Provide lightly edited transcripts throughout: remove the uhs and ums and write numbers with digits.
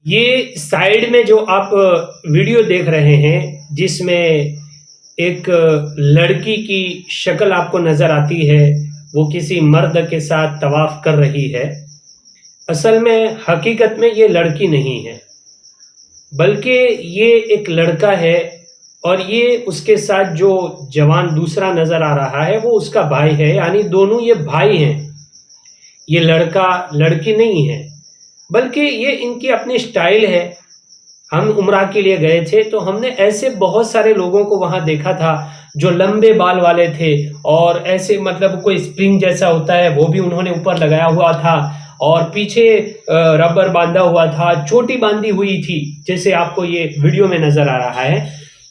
یہ سائیڈ میں جو آپ ویڈیو دیکھ رہے ہیں جس میں ایک لڑکی کی شکل آپ کو نظر آتی ہے، وہ کسی مرد کے ساتھ طواف کر رہی ہے۔ اصل میں حقیقت میں یہ لڑکی نہیں ہے، بلکہ یہ ایک لڑکا ہے، اور یہ اس کے ساتھ جو جوان دوسرا نظر آ رہا ہے وہ اس کا بھائی ہے، یعنی دونوں یہ بھائی ہیں۔ یہ لڑکا لڑکی نہیں ہے، بلکہ یہ ان کی اپنی سٹائل ہے۔ ہم عمرہ کے لیے گئے تھے تو ہم نے ایسے بہت سارے لوگوں کو وہاں دیکھا تھا جو لمبے بال والے تھے، اور ایسے مطلب کوئی اسپرنگ جیسا ہوتا ہے وہ بھی انہوں نے اوپر لگایا ہوا تھا، اور پیچھے ربر باندھا ہوا تھا، چوٹی باندھی ہوئی تھی، جیسے آپ کو یہ ویڈیو میں نظر آ رہا ہے۔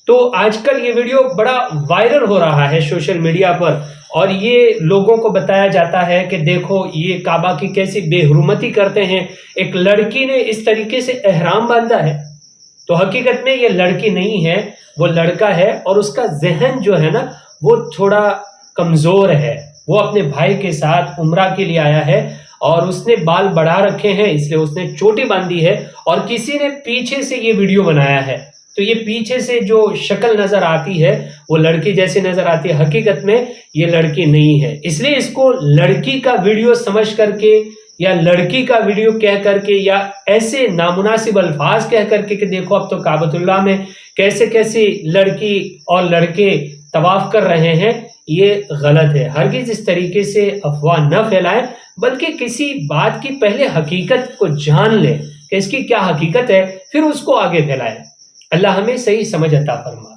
تو آج کل یہ ویڈیو بڑا وائرل ہو رہا ہے سوشل میڈیا پر، اور یہ لوگوں کو بتایا جاتا ہے کہ دیکھو یہ کعبہ کی کیسی بے حرمتی کرتے ہیں، ایک لڑکی نے اس طریقے سے احرام باندھا ہے۔ تو حقیقت میں یہ لڑکی نہیں ہے، وہ لڑکا ہے، اور اس کا ذہن جو ہے نا وہ تھوڑا کمزور ہے۔ وہ اپنے بھائی کے ساتھ عمرہ کے لیے آیا ہے، اور اس نے بال بڑھا رکھے ہیں، اس لیے اس نے چوٹی باندھی ہے، اور کسی نے پیچھے سے یہ ویڈیو بنایا ہے۔ تو یہ پیچھے سے جو شکل نظر آتی ہے وہ لڑکی جیسے نظر آتی ہے، حقیقت میں یہ لڑکی نہیں ہے۔ اس لیے اس کو لڑکی کا ویڈیو سمجھ کر کے، یا لڑکی کا ویڈیو کہہ کر کے، یا ایسے نامناسب الفاظ کہہ کر کے کہ دیکھو اب تو کعبۃ اللہ میں کیسے کیسی لڑکی اور لڑکے طواف کر رہے ہیں، یہ غلط ہے۔ ہرگز اس طریقے سے افواہ نہ پھیلائیں، بلکہ کسی بات کی پہلے حقیقت کو جان لیں کہ اس کی کیا حقیقت ہے، پھر اس کو آگے پھیلائیں۔ اللہ ہمیں صحیح سمجھ عطا فرمائے۔